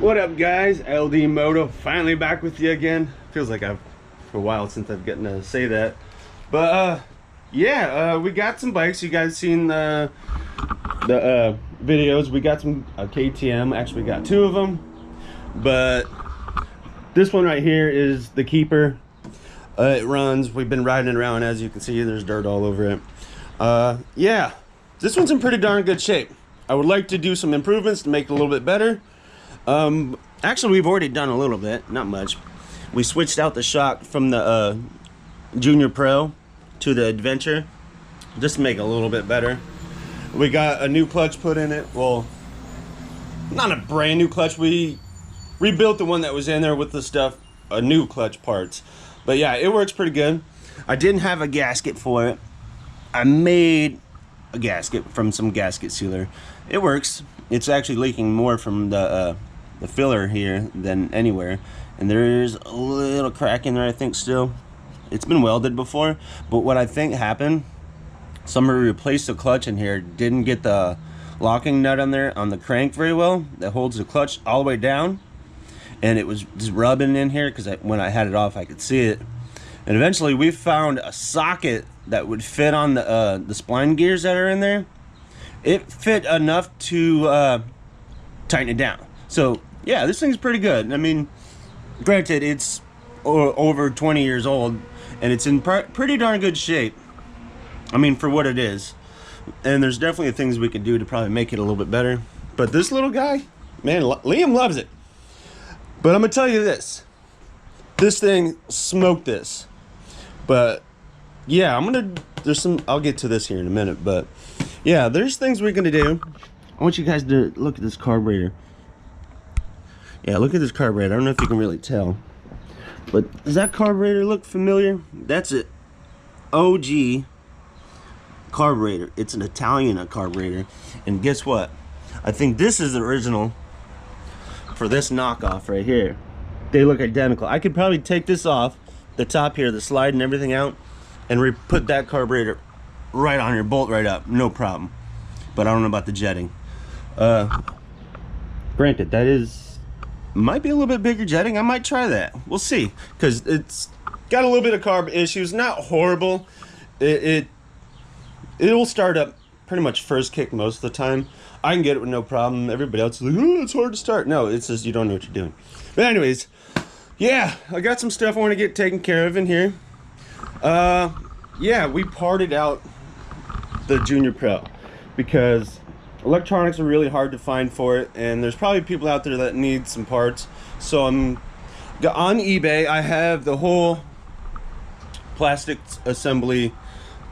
What up, guys? LD Moto finally back with you again. Feels like I've for a while since I've gotten to say that, but yeah, we got some bikes. You guys seen the videos? We got some KTM. Actually, we got two of them, but this one right here is the keeper. It runs. We've been riding it around. As you can see, there's dirt all over it. Yeah, this one's in pretty darn good shape. I would like to do some improvements to make it a little bit better. Actually, we've already done a little bit, not much. We switched out the shock from the Junior Pro to the Adventure just to make it a little bit better. We got a new clutch put in it. Well, not a brand new clutch. We rebuilt the one that was in there with the stuff, new clutch parts. But yeah, it works pretty good. I didn't have a gasket for it. I made a gasket from some gasket sealer. It works. It's actually leaking more from the filler here than anywhere, and there's a little crack in there, I think. Still, it's been welded before, but what I think happened, somebody replaced the clutch in here, didn't get the locking nut on there on the crank very well that holds the clutch all the way down, and it was just rubbing in here because when I had it off I could see it. And eventually we found a socket that would fit on the spline gears that are in there. It fit enough to tighten it down. So yeah, this thing's pretty good. I mean, granted, it's over 20 years old, and it's in pretty darn good shape. I mean, for what it is. And there's definitely things we can do to probably make it a little bit better. But this little guy, man, Liam loves it. But I'm gonna tell you this. This thing smoked this. But yeah, I'll get to this here in a minute. But yeah, there's things we're gonna do. I want you guys to look at this carburetor. Yeah, look at this carburetor. I don't know if you can really tell, but does that carburetor look familiar? That's an OG carburetor. It's an Italian carburetor. And guess what? I think this is the original for this knockoff right here. They look identical. I could probably take this off, the top here, the slide and everything out, and put that carburetor right on here, bolt right up, no problem. But I don't know about the jetting. Granted, that might be a little bit bigger jetting. I might try that. We'll see, because it's got a little bit of carb issues. Not horrible. It'll start up pretty much first kick most of the time. I can get it with no problem. Everybody else is like, oh, it's hard to start. No, it's just you don't know what you're doing. But anyways, yeah, I got some stuff I want to get taken care of in here. Yeah, we parted out the Junior Pro because electronics are really hard to find for it, and there's probably people out there that need some parts. So I'm on eBay. I have the whole plastic assembly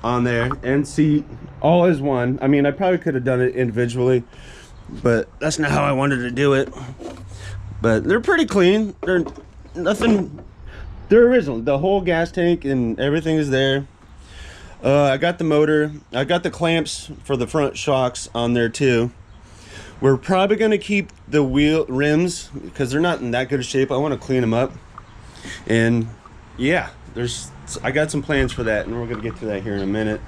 on there, and seat, all as one. I mean, I probably could have done it individually, but that's not how I wanted to do it. But they're pretty clean. They're original. The whole gas tank and everything is there. I got the motor. I got the clamps for the front shocks on there too. We're probably going to keep the wheel rims because they're not in that good a shape. I want to clean them up. And yeah, I got some plans for that, and we're going to get to that here in a minute.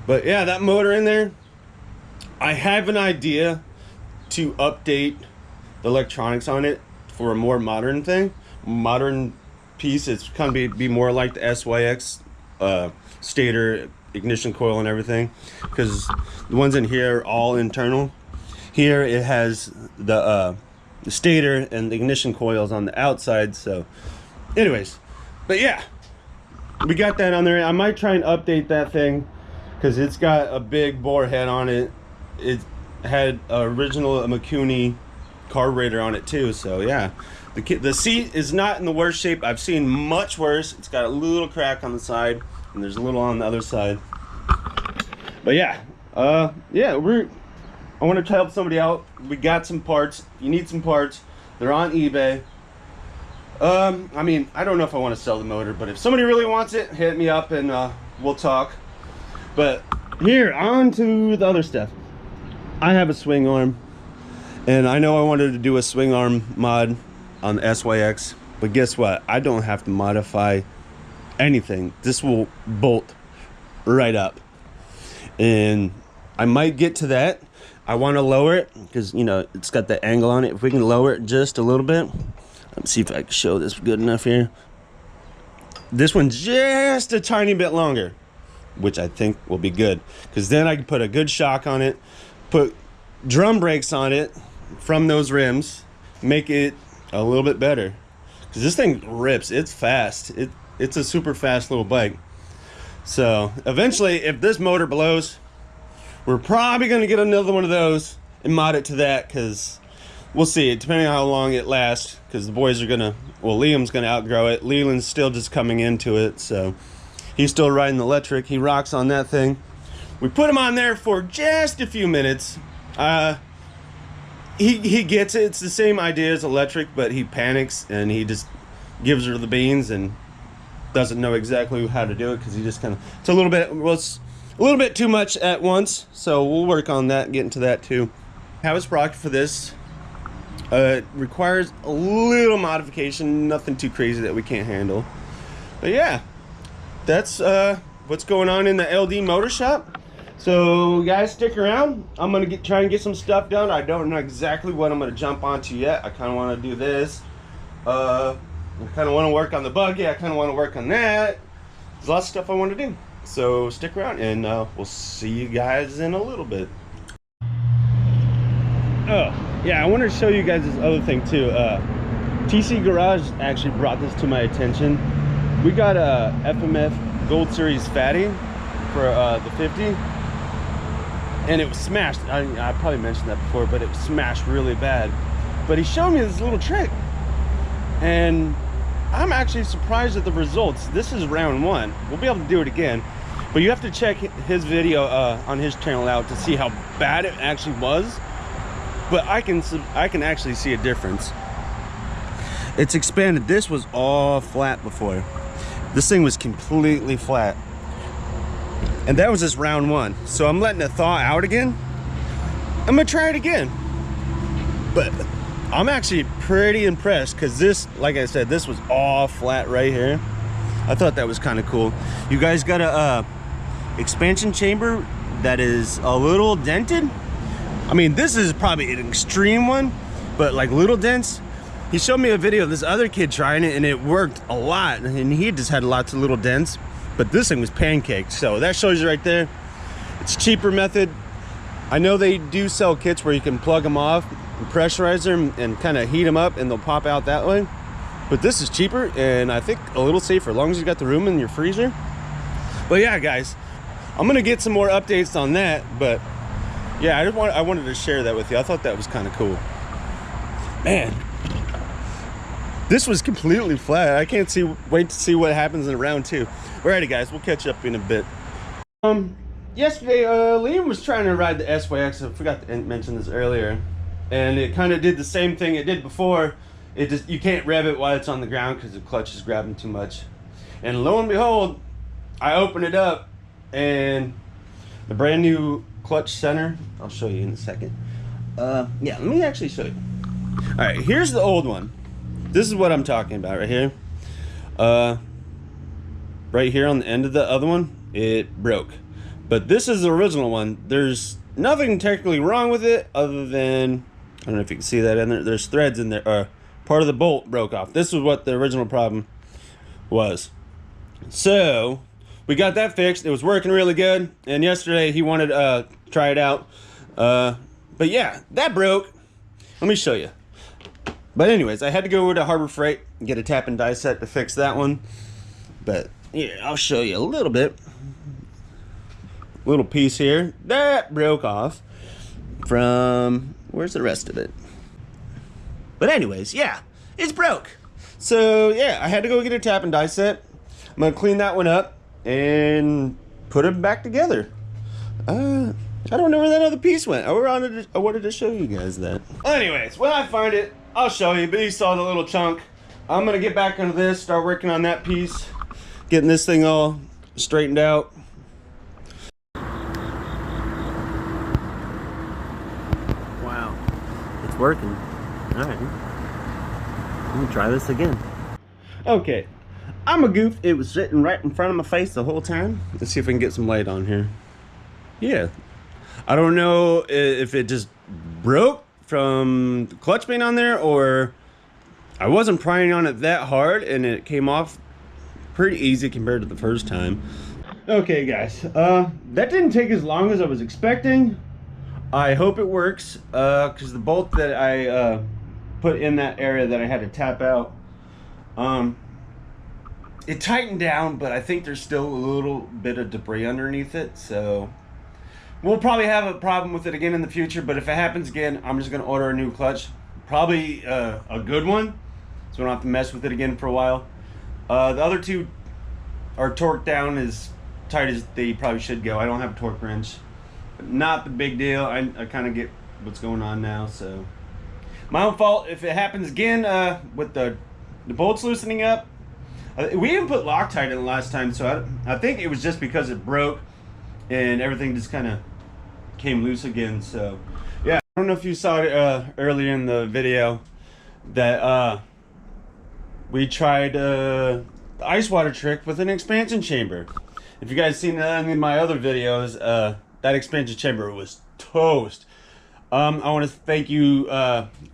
But yeah, that motor in there, I have an idea to update the electronics on it for a more modern piece. It's kind of be more like the SYX stator, ignition coil and everything, because the ones in here are all internal. Here it has the stator and the ignition coils on the outside. So anyways, but yeah, we got that on there. I might try and update that thing because it's got a big bore head on it. It had original Mikuni carburetor on it too. So yeah, the seat is not in the worst shape. I've seen much worse. It's got a little crack on the side, and there's a little on the other side. But yeah, yeah, I want to help somebody out. We got some parts. If you need some parts, they're on eBay. I mean, I don't know if I want to sell the motor, but if somebody really wants it, hit me up and we'll talk. But here, on to the other stuff. I have a swing arm, and I know I wanted to do a swing arm mod on the SYX, but guess what? I don't have to modify anything. This will bolt right up, and I might get to that. I want to lower it because, you know, it's got that angle on it. If we can lower it just a little bit. Let's see if I can show this good enough here. This one's just a tiny bit longer, which I think will be good, because then I can put a good shock on it, put drum brakes on it from those rims, make it a little bit better. Because this thing rips. It's fast. It's a super fast little bike. So eventually, if this motor blows, we're probably going to get another one of those and mod it to that, because we'll see, depending on how long it lasts, because the boys are going to, well, Liam's going to outgrow it. Leland's still just coming into it, so he's still riding the electric. He rocks on that thing. We put him on there for just a few minutes. He gets it. It's the same idea as electric, but he panics and he just gives her the beans and doesn't know exactly how to do it, because he just kind of, it's a little bit too much at once. So we'll work on that, get into that too. How it's sprocket for this. It requires a little modification, nothing too crazy that we can't handle. But yeah, that's what's going on in the LD Motor Shop. So guys, stick around. I'm gonna try and get some stuff done. I don't know exactly what I'm gonna jump onto yet. I kind of want to do this. I kind of want to work on the buggy. I kind of want to work on that. There's lots of stuff I want to do. So stick around, and we'll see you guys in a little bit. Oh, yeah, I wanted to show you guys this other thing too. TC Garage actually brought this to my attention. We got a FMF Gold Series Fatty for the 50, and it was smashed. I probably mentioned that before, but it was smashed really bad. But he showed me this little trick, and I'm actually surprised at the results. This is round one. We'll be able to do it again, but you have to check his video on his channel out to see how bad it actually was. But I can actually see a difference. It's expanded. This was all flat before. This thing was completely flat, and that was just round one. So I'm letting it thaw out again. I'm gonna try it again, but I'm actually pretty impressed, because this, like I said, this was all flat right here. I thought that was kind of cool. You guys got a expansion chamber that is a little dented. I mean, this is probably an extreme one, but like little dents. He showed me a video of this other kid trying it, and it worked a lot, and he just had lots of little dents, but this thing was pancaked. So that shows you right there. It's a cheaper method. I know they do sell kits where you can plug them off and pressurize them and kind of heat them up, and they'll pop out that way. But this is cheaper, and I think a little safer, as long as you got the room in your freezer. But yeah, guys, I'm gonna get some more updates on that. But yeah, I wanted to share that with you. I thought that was kind of cool. Man, this was completely flat. I can't wait to see what happens in round two. Alrighty, guys, we'll catch up in a bit. Yesterday, Liam was trying to ride the SYX. I forgot to mention this earlier, and it kind of did the same thing it did before. It just, you can't rev it while it's on the ground because the clutch is grabbing too much. And lo and behold, I open it up, and the brand new clutch center, I'll show you in a second. Yeah, let me actually show you. All right, here's the old one. This is what I'm talking about right here. Right here on the end of the other one, it broke. But this is the original one. There's nothing technically wrong with it other than, I don't know if you can see that in there, there's threads in there. Part of the bolt broke off. This is what the original problem was. So we got that fixed. It was working really good, and yesterday he wanted to try it out. But yeah, that broke. Let me show you. But anyways, I had to go over to Harbor Freight and get a tap and die set to fix that one. But yeah, I'll show you a little bit. Little piece here that broke off from, where's the rest of it? But anyways, yeah, it's broke. So yeah, I had to go get a tap and die set. I'm gonna clean that one up and put it back together. I don't know where that other piece went. I wanted to show you guys that. Anyways, when I find it, I'll show you. But you saw the little chunk. I'm gonna get back into this, start working on that piece, getting this thing all straightened out. Wow, it's working. All right, let me try this again. Okay, I'm a goof. It was sitting right in front of my face the whole time. Let's see if we can get some light on here. Yeah, I don't know if it just broke from the clutch being on there, or I wasn't prying on it that hard and it came off pretty easy compared to the first time. Okay guys, that didn't take as long as I was expecting. I hope it works, because the bolt that I put in that area that I had to tap out, it tightened down, but I think there's still a little bit of debris underneath it, so we'll probably have a problem with it again in the future. But if it happens again, I'm just gonna order a new clutch, probably a good one, so we don't have to mess with it again for a while. The other two are torqued down as tight as they probably should go. I don't have a torque wrench, but not the big deal. I kind of get what's going on now, so my own fault if it happens again with the bolts loosening up. We didn't put Loctite in the last time, so I think it was just because it broke and everything just kind of came loose again. So yeah, I don't know if you saw it earlier in the video that we tried the ice water trick with an expansion chamber. If you guys seen any of my other videos, that expansion chamber was toast. I want to thank you,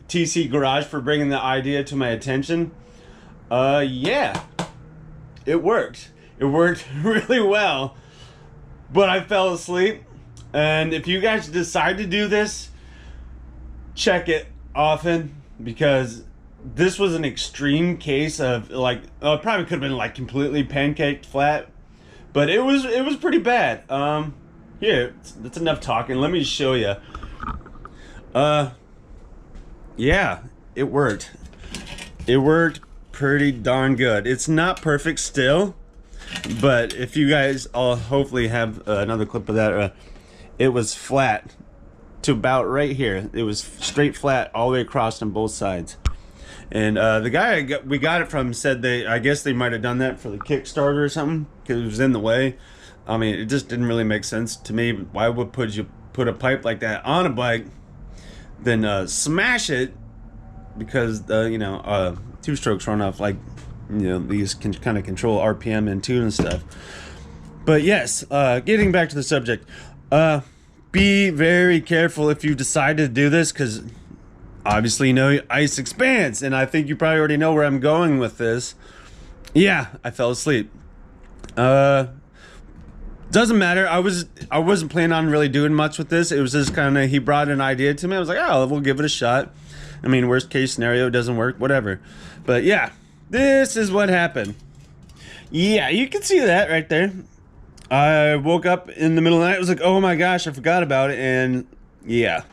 TC Garage, for bringing the idea to my attention. Yeah, it worked. It worked really well, but I fell asleep. And if you guys decide to do this, check it often, because this was an extreme case of like, it probably could have been like completely pancaked flat, but it was pretty bad. Here, that's enough talking. Let me show you. Yeah, it worked. It worked pretty darn good. It's not perfect still, but if you guys, I'll hopefully have another clip of that. It was flat to about right here. It was straight flat all the way across on both sides. And the guy we got it from said I guess they might have done that for the Kickstarter or something, because it was in the way. I mean, it just didn't really make sense to me. Why would you put a pipe like that on a bike, then smash it, because you know, two-strokes run off, like, you know, these can kind of control RPM and tune and stuff. But yes, getting back to the subject, be very careful if you decide to do this, because obviously, you know, ice expands, and I think you probably already know where I'm going with this. Yeah, I fell asleep. Doesn't matter. I wasn't planning on really doing much with this. It was just kind of, he brought an idea to me. I was like, oh, we'll give it a shot. I mean, worst case scenario, it doesn't work, whatever. But yeah, this is what happened. Yeah, you can see that right there. I woke up in the middle of the night. I was like, oh my gosh, I forgot about it. And yeah,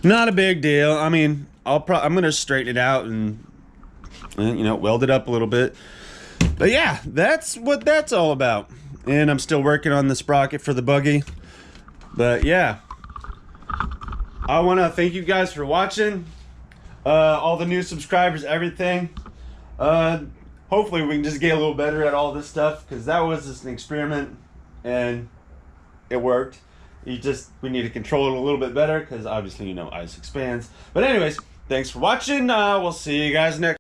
not a big deal. I mean, I'm gonna straighten it out and you know, weld it up a little bit. But yeah, that's what that's all about. And I'm still working on the sprocket for the buggy. But yeah, I want to thank you guys for watching. All the new subscribers, everything. Hopefully we can just get a little better at all this stuff, because that was just an experiment and it worked. We need to control it a little bit better, because obviously, you know, ice expands. But anyways, thanks for watching. We'll see you guys next